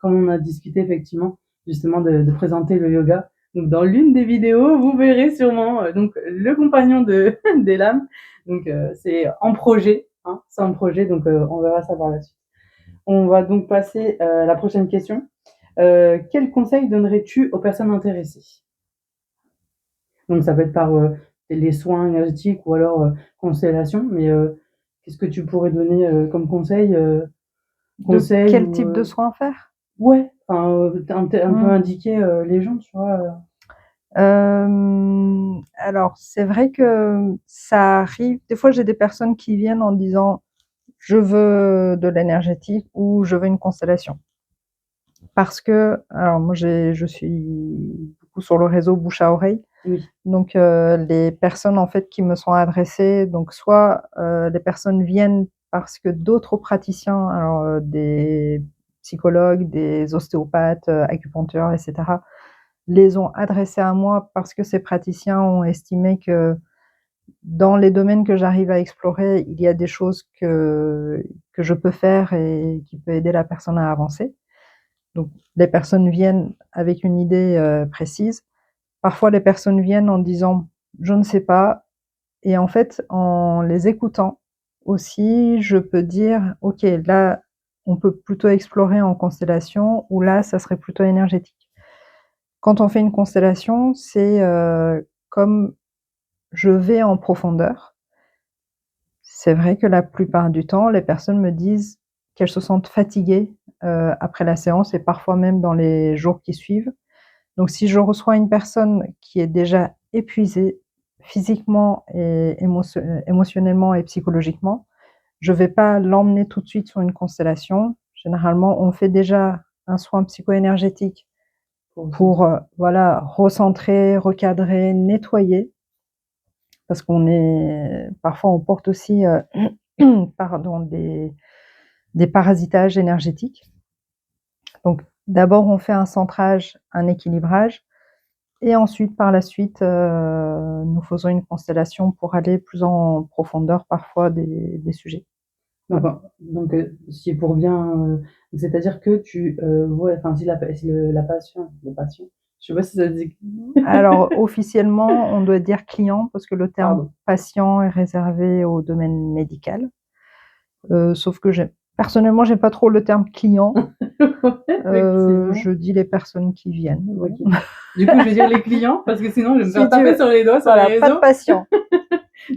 Speaker 1: comme on a discuté effectivement, justement, de présenter le yoga. Donc, dans l'une des vidéos, vous verrez sûrement, donc, le compagnon d'Elam. Donc, c'est en projet, hein, c'est en projet. Donc, on verra ça par la suite. On va donc passer à la prochaine question. Quel conseil donnerais-tu aux personnes intéressées? Donc ça peut être par les soins énergétiques ou alors constellation, mais qu'est-ce que tu pourrais donner comme conseil,
Speaker 2: De
Speaker 1: conseil
Speaker 2: quel
Speaker 1: ou
Speaker 2: type de soins faire?
Speaker 1: ouais, enfin un peu indiquer les gens, tu vois.
Speaker 2: Alors c'est vrai que ça arrive des fois j'ai des personnes qui viennent en disant: «Je veux de l'énergétique» ou «Je veux une constellation». Parce que alors moi je suis beaucoup sur le réseau bouche à oreille,
Speaker 1: Oui,
Speaker 2: donc les personnes en fait qui me sont adressées, donc soit, les personnes viennent parce que d'autres praticiens, alors, des psychologues, des ostéopathes, acupuncteurs et cetera, les ont adressées à moi parce que ces praticiens ont estimé que dans les domaines que j'arrive à explorer, il y a des choses que je peux faire et qui peut aider la personne à avancer. Donc les personnes viennent avec une idée, précise. Parfois les personnes viennent en disant: «Je ne sais pas», et en fait, en les écoutant aussi, je peux dire: «OK, là, on peut plutôt explorer en constellation ou là, ça serait plutôt énergétique». Quand on fait une constellation, c'est, comme je vais en profondeur. C'est vrai que la plupart du temps, les personnes me disent qu'elles se sentent fatiguées, après la séance et parfois même dans les jours qui suivent. Donc si je reçois une personne qui est déjà épuisée physiquement et émotionnellement et psychologiquement, je vais pas l'emmener tout de suite sur une constellation. Généralement, on fait déjà un soin psycho-énergétique pour, voilà, recentrer, recadrer, nettoyer parce qu'on est parfois on porte aussi, pardon, des parasitages énergétiques. Donc d'abord on fait un centrage, un équilibrage et ensuite par la suite, nous faisons une constellation pour aller plus en profondeur parfois des sujets.
Speaker 1: donc, si pour bien, c'est-à-dire que tu vois, enfin si la passion, je sais pas si ça se dit.
Speaker 2: Alors officiellement, on doit dire client parce que le terme
Speaker 1: Pardon.
Speaker 2: patient est réservé au domaine médical. Sauf que personnellement, j'aime pas trop le terme client.
Speaker 1: Effectivement.
Speaker 2: Je dis les personnes qui viennent.
Speaker 1: Ok. Du coup, je vais dire les clients parce que sinon, je vais me
Speaker 2: Si
Speaker 1: faire
Speaker 2: tu
Speaker 1: taper
Speaker 2: veux.
Speaker 1: sur les doigts sur
Speaker 2: Voilà,
Speaker 1: les
Speaker 2: pas de
Speaker 1: réseaux.
Speaker 2: patient.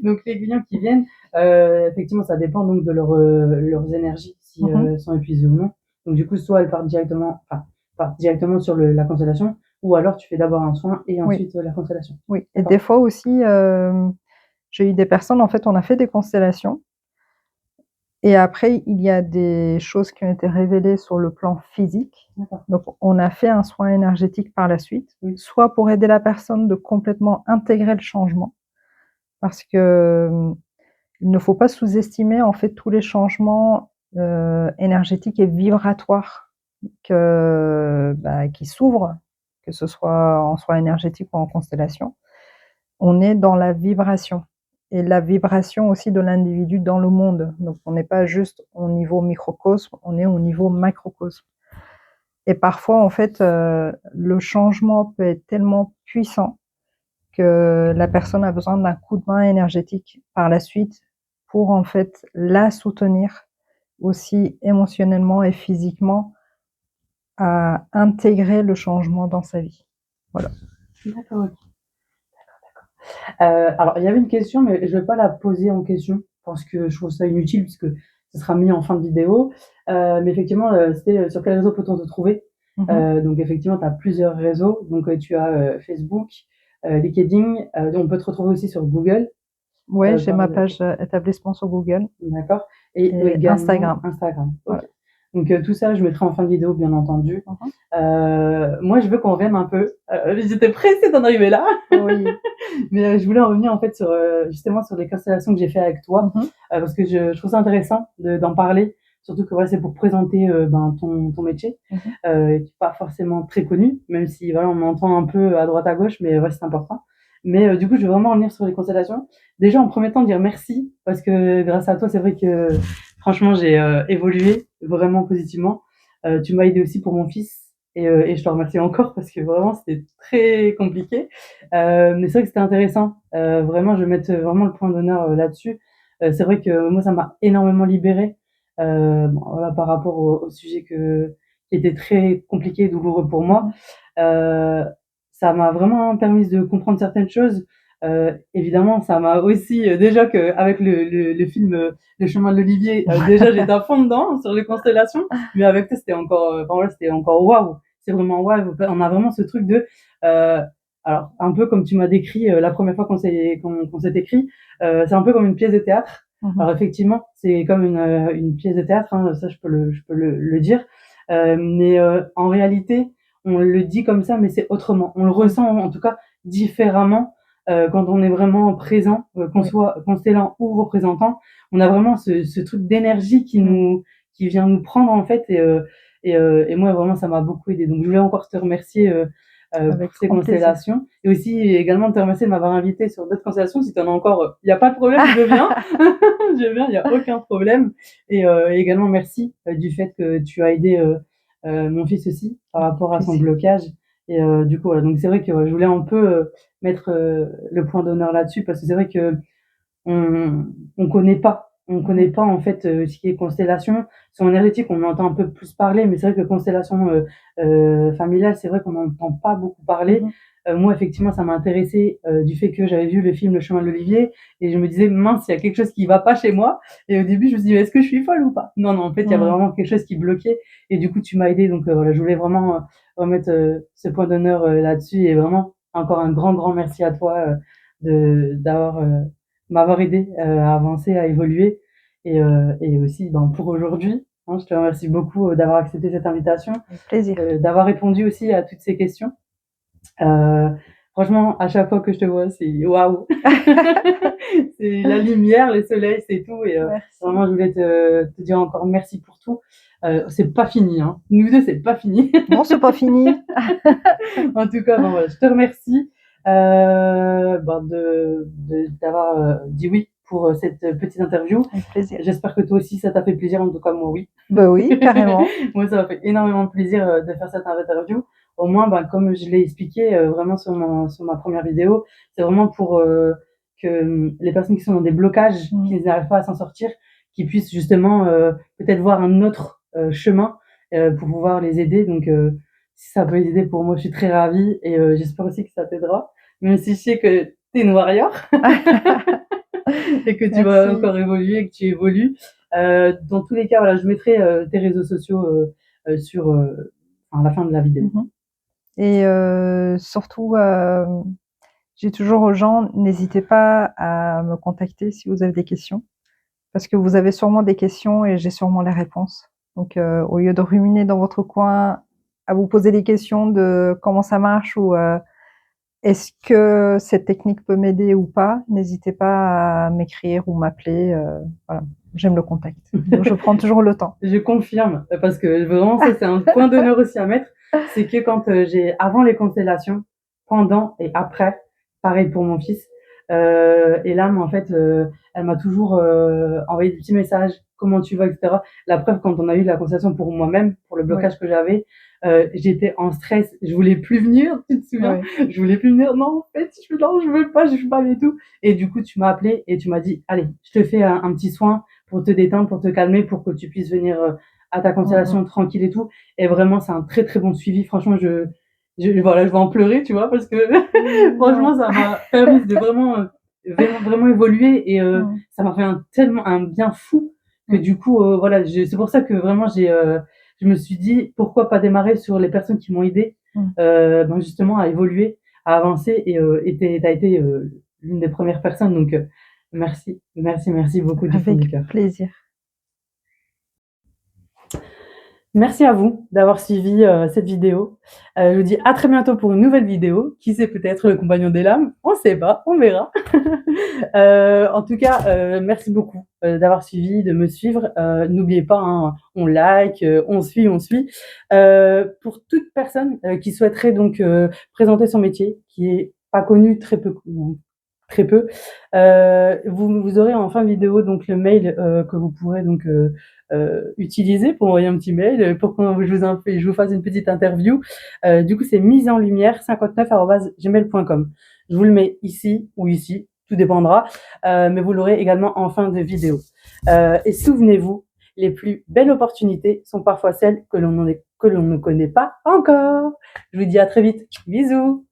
Speaker 1: Donc, les clients qui viennent, effectivement, ça dépend donc de leurs énergies, si
Speaker 2: Mmh mh.
Speaker 1: elles sont épuisées ou non. Donc, du coup, soit elles partent directement, enfin, partent directement sur la constellation, ou alors tu fais d'abord un soin et
Speaker 2: Oui.
Speaker 1: ensuite la constellation?
Speaker 2: Oui, et
Speaker 1: D'accord.
Speaker 2: des fois aussi, j'ai eu des personnes, en fait, on a fait des constellations et après il y a des choses qui ont été révélées sur le plan physique.
Speaker 1: D'accord.
Speaker 2: Donc on a fait un soin énergétique par la suite,
Speaker 1: Oui.
Speaker 2: soit pour aider la personne de complètement intégrer le changement parce que, il ne faut pas sous-estimer, en fait, tous les changements, énergétiques et vibratoires qui s'ouvrent, que ce soit en soin énergétique ou en constellation. On est dans la vibration et la vibration aussi de l'individu dans le monde. Donc on n'est pas juste au niveau microcosme, on est au niveau macrocosme. Et parfois, en fait, le changement peut être tellement puissant que la personne a besoin d'un coup de main énergétique par la suite pour, en fait, la soutenir aussi émotionnellement et physiquement à intégrer le changement dans sa vie. Voilà.
Speaker 1: D'accord, OK. Alors, il y avait une question, mais je vais pas la poser en question parce que je trouve ça inutile puisque ce sera mis en fin de vidéo. Mais effectivement, c'était sur quel réseau peut-on te trouver? Donc effectivement, tu as plusieurs réseaux. Donc tu as Facebook, LinkedIn. On peut te retrouver aussi sur Google.
Speaker 2: Ouais, j'ai
Speaker 1: Par
Speaker 2: ma page établissement sur Google
Speaker 1: D'accord. Et
Speaker 2: et
Speaker 1: également
Speaker 2: Instagram.
Speaker 1: Instagram. OK.
Speaker 2: Voilà.
Speaker 1: Donc tout ça, je mettrai en fin de vidéo, bien entendu.
Speaker 2: Mhm.
Speaker 1: Moi, je veux qu'on revienne un peu. J'étais pressée d'en arriver là.
Speaker 2: Oui.
Speaker 1: Mais je voulais en revenir en fait sur justement sur les constellations que j'ai fait avec toi parce que je trouve ça intéressant d'en parler, surtout que voilà, c'est pour présenter ton métier qui est pas forcément très connu, même si voilà, on entend un peu à droite à gauche, mais ouais, c'est important. Mais du coup, je vais vraiment revenir sur les constellations. Déjà, en premier temps, dire merci parce que grâce à toi, c'est vrai que franchement, j'ai évolué vraiment positivement. Tu m'as aidé aussi pour mon fils. Et je te remercie encore parce que vraiment c'était très compliqué. Mais c'est vrai que c'était intéressant. Vraiment, je vais mettre vraiment le point d'honneur là-dessus. C'est vrai que moi, ça m'a énormément libérée voilà, par rapport au sujet qui était très compliqué et douloureux pour moi. Euh, Ça m'a vraiment permis de comprendre certaines choses. Évidemment, ça m'a aussi déjà que avec le film Le Chemin de l'Olivier, déjà j'étais à fond dedans sur les constellations, mais avec toi c'était encore, enfin voilà, c'était encore waouh. C'est vraiment waouh. On a vraiment ce truc de alors, un peu comme tu m'as décrit la première fois qu'on s'est écrit, c'est un peu comme une pièce de théâtre. Alors effectivement, c'est comme une pièce de théâtre, hein, ça je peux le dire. Mais en réalité, on le dit comme ça, mais c'est autrement. On le ressent en tout cas différemment quand on est vraiment présent, qu'on soit constellant ou représentant. On a vraiment ce truc d'énergie qui vient nous prendre en fait et moi vraiment ça m'a beaucoup aidé. Donc je voulais encore te remercier pour ces constellations et aussi également te remercier de m'avoir invité sur d'autres constellations. Si tu en as encore, il n'y a pas de problème, je viens, je viens, il n'y a aucun problème. Et également merci du fait que tu as aidé mon fils aussi par rapport à son blocage. Et du coup, voilà. Donc c'est vrai que je voulais un peu mettre le point d'honneur là-dessus parce que c'est vrai que on connaît pas en fait ce qui est constellation. Sur énergétique, on entend un peu plus parler, mais c'est vrai que constellation familiale, c'est vrai qu'on n'entend pas beaucoup parler. Moi, effectivement, ça m'a intéressé du fait que j'avais vu le film Le Chemin de l'Olivier et je me disais mince, il y a quelque chose qui va pas chez moi. Et au début, je me suis dit est-ce que je suis folle ou pas? Non, non, en fait, il y a vraiment quelque chose qui bloquait et du coup, tu m'as aidé. Donc voilà, je voulais vraiment remettre ce point d'honneur là-dessus et vraiment encore un grand merci à toi de d'avoir m'avoir aidé à avancer, à évoluer et aussi pour aujourd'hui. Hein, je te remercie beaucoup d'avoir accepté cette invitation, d'avoir répondu aussi à toutes ces questions. Franchement, à chaque fois que je te vois, c'est waouh. C'est la lumière, le soleil, c'est tout. Et vraiment, je voulais te dire encore merci pour tout. C'est pas fini, hein. Nous deux, c'est pas fini.
Speaker 2: Non, c'est pas fini.
Speaker 1: En tout cas, voilà, je te remercie d'avoir dit oui pour cette petite interview.
Speaker 2: Avec plaisir.
Speaker 1: J'espère que toi aussi, ça t'a fait plaisir. En tout cas, moi, oui.
Speaker 2: Bah oui, carrément.
Speaker 1: Moi, ça m'a fait énormément de plaisir de faire cette interview. Au moins, comme je l'ai expliqué vraiment sur ma première vidéo, c'est vraiment pour que les personnes qui sont dans des blocages, qui n'arrivent pas à s'en sortir, qui puissent justement peut-être voir un autre chemin pour pouvoir les aider. Donc, si ça peut les aider pour moi, je suis très ravie et j'espère aussi que ça t'aidera. Même si je sais que t'es une warrior et que tu vas encore évoluer et que tu évolues. Dans tous les cas, voilà, je mettrai tes réseaux sociaux sur à la fin de la vidéo.
Speaker 2: Et surtout, je dis toujours aux gens, n'hésitez pas à me contacter si vous avez des questions, parce que vous avez sûrement des questions et j'ai sûrement les réponses. Donc, au lieu de ruminer dans votre coin, à vous poser des questions de comment ça marche ou est-ce que cette technique peut m'aider ou pas, n'hésitez pas à m'écrire ou m'appeler. Voilà, j'aime le contact. Donc, je prends toujours le temps.
Speaker 1: Je confirme, parce que vraiment, ça, c'est un point d'honneur aussi à mettre. C'est que quand avant les constellations, pendant et après, pareil pour mon fils, et là, mais en fait, elle m'a toujours envoyé des petits messages, comment tu vas, etc. La preuve, quand on a eu la constellation pour moi-même, pour le blocage que j'avais, j'étais en stress, je voulais plus venir, tu te souviens? Je voulais plus venir, non, en fait, non, je veux pas et tout. Et du coup, tu m'as appelé et tu m'as dit, allez, je te fais un petit soin pour te détendre, pour te calmer, pour que tu puisses venir à ta constellation tranquille et tout. Et vraiment, c'est un très très bon suivi. Franchement, voilà, je vais en pleurer, tu vois, parce que franchement, ça m'a permis de vraiment évoluer et ça m'a fait tellement un bien fou que du coup, voilà, c'est pour ça que vraiment je me suis dit pourquoi pas démarrer sur les personnes qui m'ont aidé, ben justement à évoluer, à avancer et t'as été l'une des premières personnes, donc merci beaucoup du fond du cœur.
Speaker 2: Avec plaisir.
Speaker 1: Merci à vous d'avoir suivi cette vidéo. Je vous dis à très bientôt pour une nouvelle vidéo. Qui sait, peut-être le compagnon des lames. On sait pas, on verra. En tout cas, merci beaucoup d'avoir suivi, de me suivre. N'oubliez pas, hein, on like, on suit. Pour toute personne qui souhaiterait donc présenter son métier, qui est pas connu, très peu, vous aurez en fin de vidéo donc le mail que vous pourrez donc utiliser pour envoyer un petit mail pour que je vous fasse une petite interview. Du coup, c'est miseenlumière59@gmail.com. Je vous le mets ici ou ici, tout dépendra, mais vous l'aurez également en fin de vidéo. Et souvenez-vous, les plus belles opportunités sont parfois celles que l'on ne connaît pas encore. Je vous dis à très vite. Bisous.